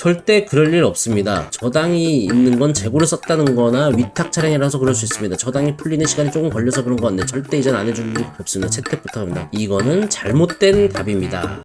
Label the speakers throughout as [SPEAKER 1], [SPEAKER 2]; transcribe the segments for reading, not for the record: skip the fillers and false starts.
[SPEAKER 1] 절대 그럴 일 없습니다. 저당이 있는 건 재고를 썼다는 거나 위탁 차량이라서 그럴 수 있습니다. 저당이 풀리는 시간이 조금 걸려서 그런 건데 절대 이전 안 해줄 일 없습니다. 채택부터 합니다. 이거는 잘못된 답입니다.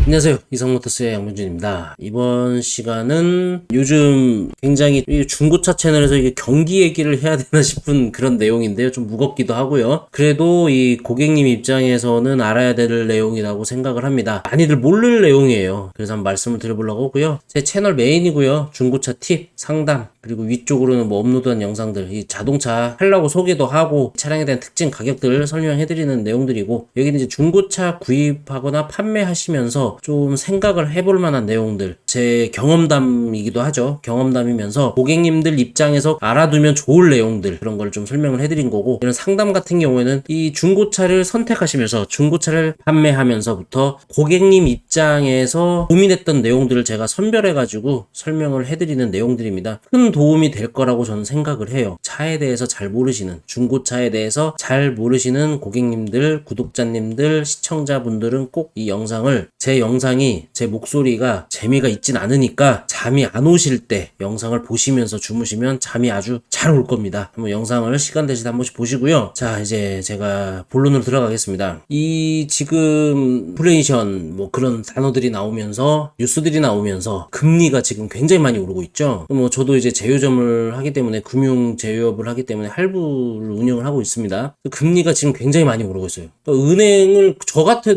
[SPEAKER 1] 안녕하세요, 이성모터스의 양문준입니다. 이번 시간은 요즘 굉장히 중고차 채널에서 이게 경기 얘기를 해야 되나 싶은 그런 내용인데요. 좀 무겁기도 하고요. 그래도 이 고객님 입장에서는 알아야 될 내용이라고 생각을 합니다. 많이들 모를 내용이에요. 그래서 한번 말씀을 드려보려고 하고요. 제 채널 메인이고요. 중고차 팁, 상담, 그리고 위쪽으로는 뭐 업로드한 영상들, 이 자동차 하려고 소개도 하고 차량에 대한 특징, 가격들 설명해드리는 내용들이고, 여기는 이제 중고차 구입하거나 판매하시면서 좀 생각을 해볼 만한 내용들, 제 경험담이기도 하죠. 경험담이면서 고객님들 입장에서 알아두면 좋을 내용들, 그런 걸 좀 설명을 해드린 거고, 이런 상담 같은 경우에는 이 중고차를 선택하시면서 중고차를 판매하면서부터 고객님 입장에서 고민했던 내용들을 제가 선별해가지고 설명을 해드리는 내용들입니다. 큰 도움이 될 거라고 저는 생각을 해요. 차에 대해서 잘 모르시는, 중고차에 대해서 잘 모르시는 고객님들, 구독자님들, 시청자분들은 꼭 이 영상을, 제 영상이, 제 목소리가 재미가 있진 않으니까 잠이 안 오실 때 영상을 보시면서 주무시면 잠이 아주 잘 올 겁니다. 한번 영상을 시간 되실 때 한 번씩 보시고요. 자, 이제 제가 본론으로 들어가겠습니다. 이 지금 인플레이션 뭐 그런 단어들이 나오면서, 뉴스들이 나오면서 금리가 지금 굉장히 많이 오르고 있죠. 뭐 저도 이제 제휴점을 하기 때문에, 금융 제휴업을 하기 때문에 할부를 운영을 하고 있습니다. 금리가 지금 굉장히 많이 오르고 있어요. 은행을,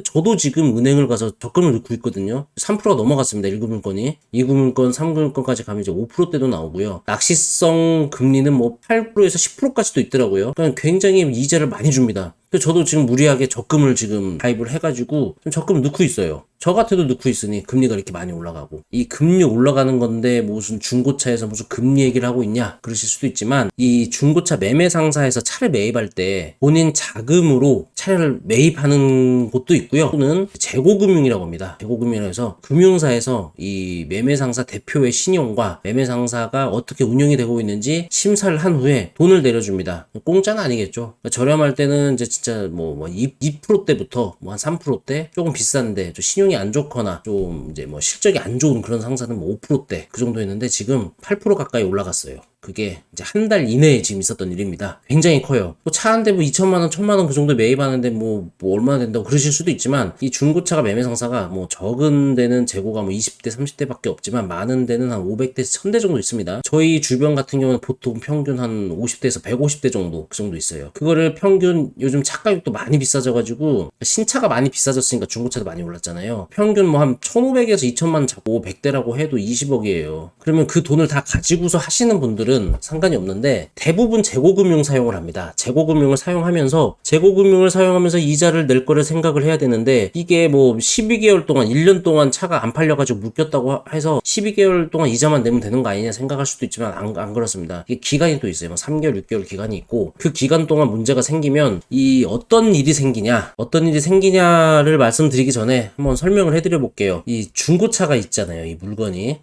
[SPEAKER 1] 저도 지금 은행을 가서 적금을 넣고 있거든요. 3%가 넘어갔습니다. 1금융권이. 2금융권, 3금융권까지 가면 이제 5%대도 나오고요. 낚시성 금리는 뭐 8%에서 10%까지도 있더라고요. 그러니까 굉장히 이자를 많이 줍니다. 저도 지금 무리하게 적금을 지금 가입을 해가지고 좀 적금 넣고 있어요. 저 같아도 넣고 있으니 금리가 이렇게 많이 올라가고, 이 금리 올라가는 건데 무슨 중고차에서 무슨 금리 얘기를 하고 있냐 그러실 수도 있지만, 이 중고차 매매 상사에서 차를 매입할 때 본인 자금으로 차를 매입하는 곳도 있고요. 또는 재고금융이라고 합니다. 재고금융이라고 해서 금융사에서 이 매매 상사 대표의 신용과 매매 상사가 어떻게 운영이 되고 있는지 심사를 한 후에 돈을 내려줍니다. 공짜는 아니겠죠. 저렴할 때는 이제 진짜 뭐 2%대부터 뭐 한 3%대, 조금 비싼데 좀 신용이 안 좋거나 좀 이제 뭐 실적이 안 좋은 그런 상사는 뭐 5%대 그 정도였는데 지금 8% 가까이 올라갔어요. 그게 이제 한 달 이내에 지금 있었던 일입니다. 굉장히 커요. 뭐 차 한 대 뭐 2천만 원, 1,000만 원 그 정도 매입하는데 뭐 얼마나 된다고 그러실 수도 있지만, 이 중고차가 매매 상사가 뭐 적은 데는 재고가 뭐 20대, 30대 밖에 없지만 많은 데는 한 500대, 1000대 정도 있습니다. 저희 주변 같은 경우는 보통 평균 한 50대에서 150대 정도 그 정도 있어요. 그거를 평균, 요즘 차 가격도 많이 비싸져가지고 신차가 많이 비싸졌으니까 중고차도 많이 올랐잖아요. 평균 뭐 한 1,500에서 2,000만 원 잡고 100대라고 해도 20억이에요. 그러면 그 돈을 다 가지고서 하시는 분들은 상관이 없는데, 대부분 재고금융 사용을 합니다. 재고금융을 사용하면서 이자를 낼 거를 생각을 해야 되는데, 이게 뭐 12개월 동안, 1년 동안 차가 안 팔려가지고 묶였다고 해서 12개월 동안 이자만 내면 되는 거 아니냐 생각할 수도 있지만 안 그렇습니다. 이게 기간이 또 있어요. 뭐 3개월, 6개월 기간이 있고, 그 기간 동안 문제가 생기면 이 어떤 일이 생기냐를 말씀드리기 전에 한번 설명을 해드려 볼게요. 이 중고차가 있잖아요.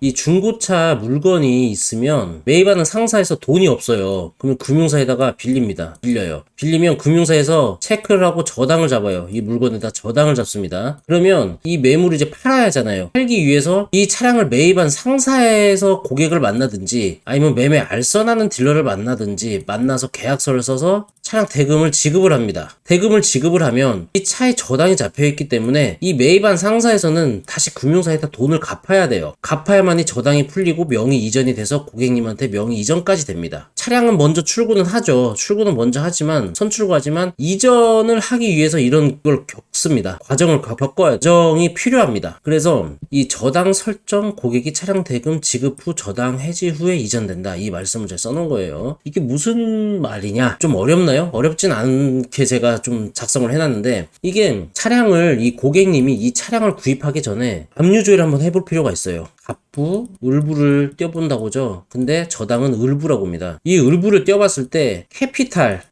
[SPEAKER 1] 이 중고차 물건이 있으면 매입하는 상사에서 돈이 없어요. 그러면 금융사에다가 빌려요. 빌리면 금융사에서 체크를 하고 저당을 잡아요. 이 물건에다 저당을 잡습니다. 그러면 이 매물을 이제 팔아야 하잖아요. 팔기 위해서 이 차량을 매입한 상사에서 고객을 만나든지, 아니면 매매 알선하는 딜러를 만나서 계약서를 써서 차량 대금을 지급을 합니다. 대금을 지급을 하면 이 차에 저당이 잡혀있기 때문에 이 매입한 상사에서는 다시 금융사에다 돈을 갚아야 돼요. 갚아야만이 저당이 풀리고 명의 이전이 돼서 고객님한테 명의 이전까지 됩니다. 차량은 먼저 출고는 하죠. 출고는 먼저 하지만, 선출고하지만 이전을 하기 위해서 이런 걸 겪습니다. 과정을 겪어야 과정이 필요합니다. 그래서 이 저당 설정, 고객이 차량 대금 지급 후 저당 해지 후에 이전된다. 이 말씀을 제가 써놓은 거예요. 이게 무슨 말이냐? 좀 어렵나요? 어렵진 않게 제가 좀 작성을 해놨는데, 이게 차량을, 이 고객님이 이 차량을 구입하기 전에 압류조회를 한번 해볼 필요가 있어요. 갑부, 을부를 떼본다고죠. 근데 저당은 을부라고 합니다. 이 을부를 떼어봤을 때 캐피탈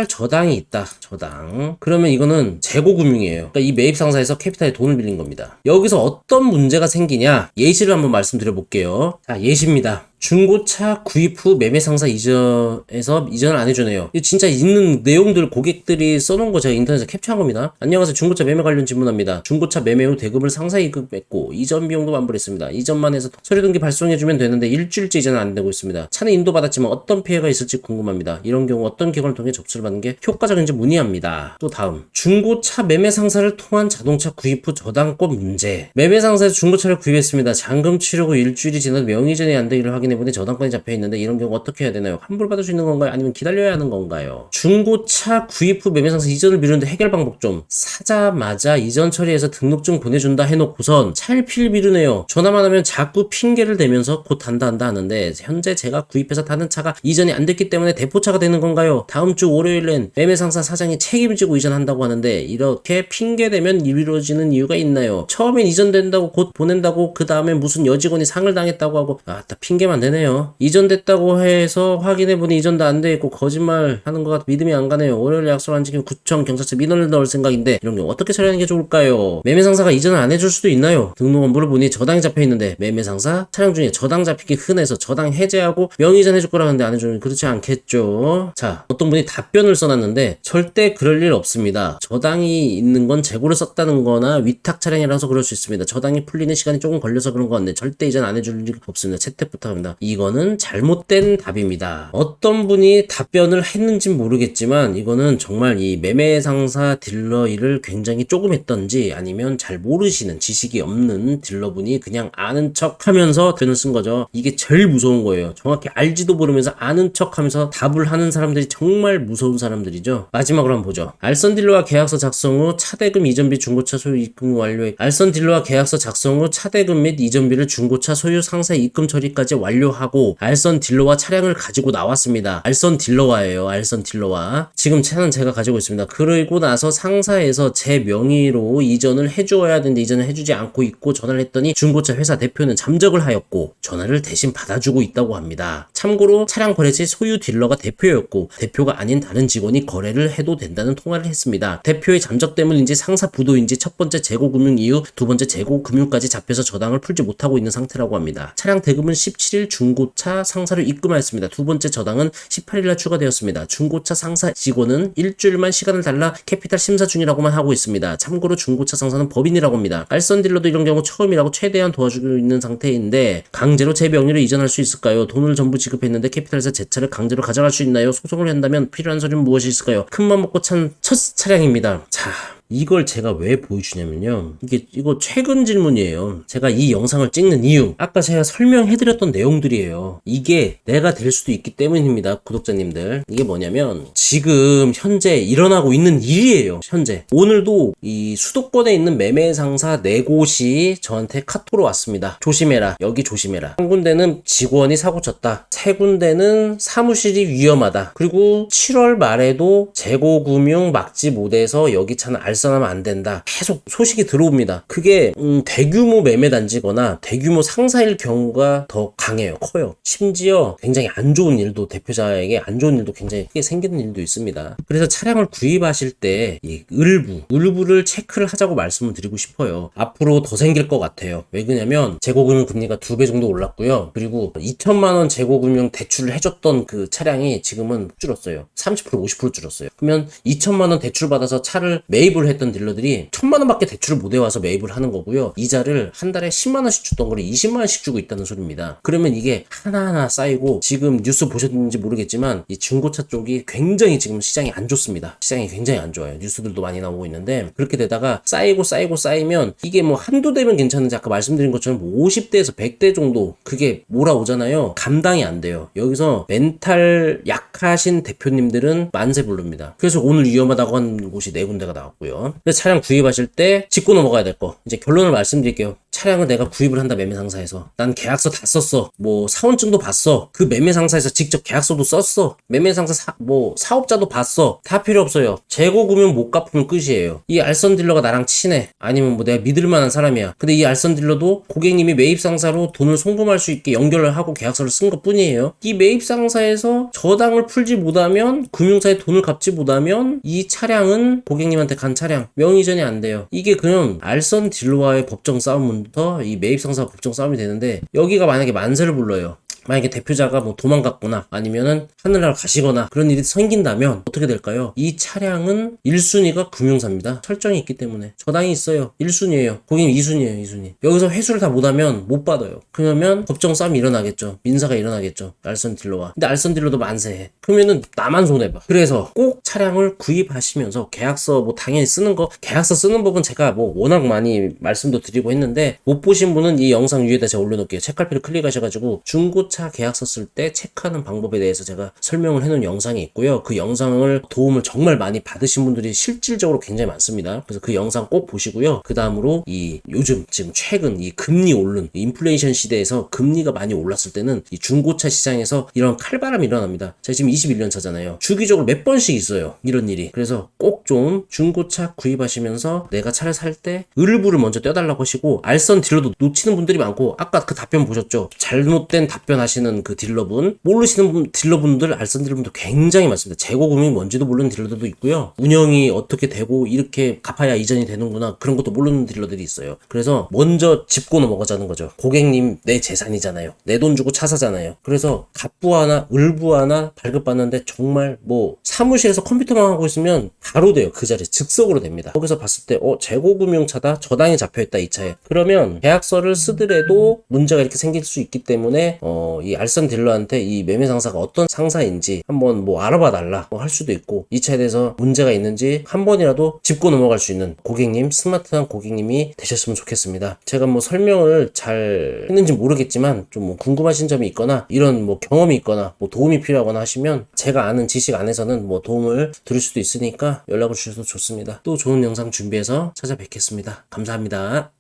[SPEAKER 1] 저당이 있다. 저당. 그러면 이거는 재고금융이에요. 그러니까 이 매입상사에서 캐피탈에 돈을 빌린 겁니다. 여기서 어떤 문제가 생기냐? 예시를 한번 말씀드려 볼게요. 자, 예시입니다. 중고차 구입 후 매매 상사 이전에서 이전을 안 해주네요. 이거 진짜 있는 내용들 고객들이 써놓은 거 제가 인터넷에서 캡처한 겁니다. 안녕하세요. 중고차 매매 관련 질문합니다. 중고차 매매 후 대금을 상사 이급했고 이전 비용도 환불했습니다. 이전만 해서 서류 등기 발송해주면 되는데 일주일째 이전은 안 되고 있습니다. 차는 인도받았지만 어떤 피해가 있을지 궁금합니다. 이런 경우 어떤 기관을 통해 접수를 받는 게 효과적인지 문의합니다. 또 다음, 중고차 매매 상사를 통한 자동차 구입 후 저당권 문제. 매매 상사에서 중고차를 구입했습니다. 잔금 치르고 일주일이 지나도 명의전이 안 되기를 확인해보니 저당권이 잡혀있는데 이런 경우 어떻게 해야 되나요? 환불받을 수 있는 건가요? 아니면 기다려야 하는 건가요? 중고차 구입 후 매매 상사 이전을 미루는데 해결 방법 좀. 사자마자 이전 처리해서 등록증 보내준다 해놓고선 차일피일 미루네요. 전화만 하면 자꾸 핑계를 대면서 곧 한다 하는데 현재 제가 구입해서 타는 차가 이전이 안 됐기 때문에 대포차가 되는 건가요? 다음 주 월요일엔 매매 상사 사장이 책임지고 이전한다고 하는데 이렇게 핑계대면 이루어지는 이유가 있나요? 처음엔 이전된다고 곧 보낸다고 그 다음에 무슨 여직원이 상을 당했다고 하고 다 핑계만 되네요. 이전됐다고 해서 확인해보니 이전도 안 돼 있고 거짓말 하는 것 같아 믿음이 안 가네요. 월요일 약속을 안 지키면 구청 경찰서 민원을 넣을 생각인데 이런 경우 어떻게 처리하는 게 좋을까요? 매매 상사가 이전을 안 해줄 수도 있나요? 등록 원부를 보니 저당이 잡혀있는데 매매 상사 차량 중에 저당 잡히기 흔해서 저당 해제하고 명의전 해줄 거라는데 안 해주면 그렇지 않겠죠. 자, 어떤 분이 답변을 써놨는데 절대 그럴 일 없습니다. 저당이 있는 건 재고를 썼다는 거나 위탁 차량이라서 그럴 수 있습니다. 저당이 풀리는 시간이 조금 걸려서 그런 거 같네. 절대 이전 안 해줄 일 없습니다. 채택부터 합니다. 이거는 잘못된 답입니다. 어떤 분이 답변을 했는진 모르겠지만 이거는 정말 이 매매 상사 딜러 일을 굉장히 조금 했던지 아니면 잘 모르시는 지식이 없는 딜러분이 그냥 아는 척 하면서 답변을 쓴 거죠. 이게 제일 무서운 거예요. 정확히 알지도 모르면서 아는 척 하면서 답을 하는 사람들이 정말 무서운 사람들이죠. 마지막으로 한번 보죠. 알선 딜러와 계약서 작성 후 차대금 이전비 중고차 소유 입금 완료. 알선 딜러와 계약서 작성 후 차대금 및 이전비를 중고차 소유 상사 입금 처리까지 완료하고 알선 딜러와 차량을 가지고 나왔습니다. 알선 딜러와예요. 알선 딜러와. 지금 차는 제가 가지고 있습니다. 그리고 나서 상사에서 제 명의로 이전을 해주어야 되는데 이전을 해주지 않고 있고 전화를 했더니 중고차 회사 대표는 잠적을 하였고 전화를 대신 받아주고 있다고 합니다. 참고로 차량 거래 시 소유 딜러가 대표였고 대표가 아닌 다른 직원이 거래를 해도 된다는 통화를 했습니다. 대표의 잠적 때문인지 상사 부도인지 첫 번째 재고 금융 이후 두 번째 재고 금융까지 잡혀서 저당을 풀지 못하고 있는 상태라고 합니다. 차량 대금은 17일 중고차 상사로 입금하였습니다. 두 번째 저당은 18일날 추가되었습니다. 중고차 상사 직원은 일주일만 시간을 달라 캐피탈 심사 중이라고만 하고 있습니다. 참고로 중고차 상사는 법인이라고 합니다. 알선 딜러도 이런 경우 처음이라고 최대한 도와주고 있는 상태인데 강제로 제 명의로 이전할 수 있을까요? 돈을 전부 지급했는데 캐피탈에서 제 차를 강제로 가져갈 수 있나요? 소송을 한다면 필요한 서류는 무엇이 있을까요? 큰맘 먹고 찬 첫 차량입니다. 자, 이걸 제가 왜 보여주냐면요. 이거 최근 질문이에요. 제가 이 영상을 찍는 이유. 아까 제가 설명해드렸던 내용들이에요. 이게 내가 될 수도 있기 때문입니다. 구독자님들. 이게 뭐냐면 지금 현재 일어나고 있는 일이에요. 현재. 오늘도 이 수도권에 있는 매매상사 4곳이 저한테 카톡으로 왔습니다. 조심해라. 여기 조심해라. 한 군데는 직원이 사고 쳤다. 세 군데는 사무실이 위험하다. 그리고 7월 말에도 재고금융 막지 못해서 여기 차는 알선하면 안 된다. 계속 소식이 들어옵니다. 그게 대규모 매매단지거나 대규모 상사일 경우가 더 강해요. 커요. 심지어 굉장히 안 좋은 일도 대표자에게 안 좋은 일도 굉장히 크게 생기는 일도 있습니다. 그래서 차량을 구입하실 때 이 을부를 체크를 하자고 말씀을 드리고 싶어요. 앞으로 더 생길 것 같아요. 왜 그러냐면 재고금융 금리가 2배 정도 올랐고요. 그리고 2천만 원 재고금융 대출을 해줬던 그 차량이 지금은 줄었어요. 30% 50% 줄었어요. 그러면 2천만 원 대출 받아서 차를 매입을 했던 딜러들이 1,000만 원밖에 대출을 못 해와서 매입을 하는 거고요. 이자를 한 달에 10만 원씩 주던 거를 20만 원씩 주고 있다는 소리입니다. 그러면 이게 하나하나 쌓이고 지금 뉴스 보셨는지 모르겠지만 이 중고차 쪽이 굉장히 지금 시장이 안 좋습니다. 시장이 굉장히 안 좋아요. 뉴스들도 많이 나오고 있는데 그렇게 되다가 쌓이면 이게 뭐 한두 대면 괜찮은지 아까 말씀드린 것처럼 50대에서 100대 정도 그게 몰아오잖아요. 감당이 안 돼요. 여기서 멘탈 약하신 대표님들은 만세 부릅니다. 그래서 오늘 위험하다고 하는 곳이 4군데가 나왔고요. 그래서 차량 구입하실 때 짚고 넘어가야 될 거. 이제 결론을 말씀드릴게요. 차량을 내가 구입을 한다 매매상사에서. 난 계약서 다 썼어. 뭐 사원증도 봤어. 그 매매상사에서 직접 계약서도 썼어. 매매상사 사업자도 봤어. 다 필요 없어요. 재고금융 못 갚으면 끝이에요. 이 알선 딜러가 나랑 친해. 아니면 뭐 내가 믿을 만한 사람이야. 근데 이 알선 딜러도 고객님이 매입상사로 돈을 송금할 수 있게 연결을 하고 계약서를 쓴 것 뿐이에요. 이 매입상사에서 저당을 풀지 못하면 금융사에 돈을 갚지 못하면 이 차량은 고객님한테 간 차량 명의전이 안 돼요. 이게 그냥 알선 딜러와의 법정 싸움부터 이 매입상사 법정 싸움이 되는데 여기가 만약에 만세를 불러요. 만약에 대표자가 뭐 도망갔거나 아니면은 하늘나라 가시거나 그런 일이 생긴다면 어떻게 될까요? 이 차량은 1순위가 금융사입니다. 설정이 있기 때문에 저당이 있어요. 1순위예요. 고객님 2순위예요. 2순위. 여기서 회수를 다 못하면 못 받아요. 그러면 법정 싸움이 일어나겠죠. 민사가 일어나겠죠. 알선 딜러와. 근데 알선 딜러도 만세해. 그러면은 나만 손해봐. 그래서 꼭 차량을 구입하시면서 계약서 뭐 당연히 쓰는 거, 계약서 쓰는 법은 제가 뭐 워낙 많이 말씀도 드리고 했는데 못 보신 분은 이 영상 위에다 제가 올려놓을게요. 체크할피를 클릭하셔가지고 중고차 계약서 쓸 때 체크하는 방법에 대해서 제가 설명을 해놓은 영상이 있고요. 그 영상을 도움을 정말 많이 받으신 분들이 실질적으로 굉장히 많습니다. 그래서 그 영상 꼭 보시고요. 그 다음으로 이 요즘 지금 최근 이 금리 오른 인플레이션 시대에서 금리가 많이 올랐을 때는 이 중고차 시장에서 이런 칼바람이 일어납니다. 제가 지금 21년 차잖아요. 주기적으로 몇 번씩 있어요. 이런 일이. 그래서 꼭 좀 중고차 구입하시면서 내가 차를 살 때 을부를 먼저 떼달라고 하시고 알선 딜러도 놓치는 분들이 많고 아까 그 답변 보셨죠? 잘못된 답변 하시는 그 딜러분 모르시는 딜러분들 알선 딜러분들 굉장히 많습니다. 재고 금융이 뭔지도 모르는 딜러들도 있고요. 운영이 어떻게 되고 이렇게 갚아야 이전이 되는구나 그런 것도 모르는 딜러들이 있어요. 그래서 먼저 짚고 넘어가자는 거죠. 고객님 내 재산이잖아요. 내 돈 주고 차 사잖아요. 그래서 갑부 하나 을부 하나 발급받는데 정말 뭐 사무실에서 컴퓨터만 하고 있으면 바로 돼요. 그 자리에 즉석으로 됩니다. 거기서 봤을 때 재고금융차다 저당이 잡혀있다 이 차에. 그러면 계약서를 쓰더라도 문제가 이렇게 생길 수 있기 때문에 이 알선 딜러한테 이 매매 상사가 어떤 상사인지 한번 뭐 알아봐 달라 할 수도 있고 이 차에 대해서 문제가 있는지 한 번이라도 짚고 넘어갈 수 있는 고객님, 스마트한 고객님이 되셨으면 좋겠습니다. 제가 뭐 설명을 잘 했는지 모르겠지만 좀 뭐 궁금하신 점이 있거나 이런 뭐 경험이 있거나 뭐 도움이 필요하거나 하시면 제가 아는 지식 안에서는 뭐 도움을 드릴 수도 있으니까 연락을 주셔도 좋습니다. 또 좋은 영상 준비해서 찾아뵙겠습니다. 감사합니다.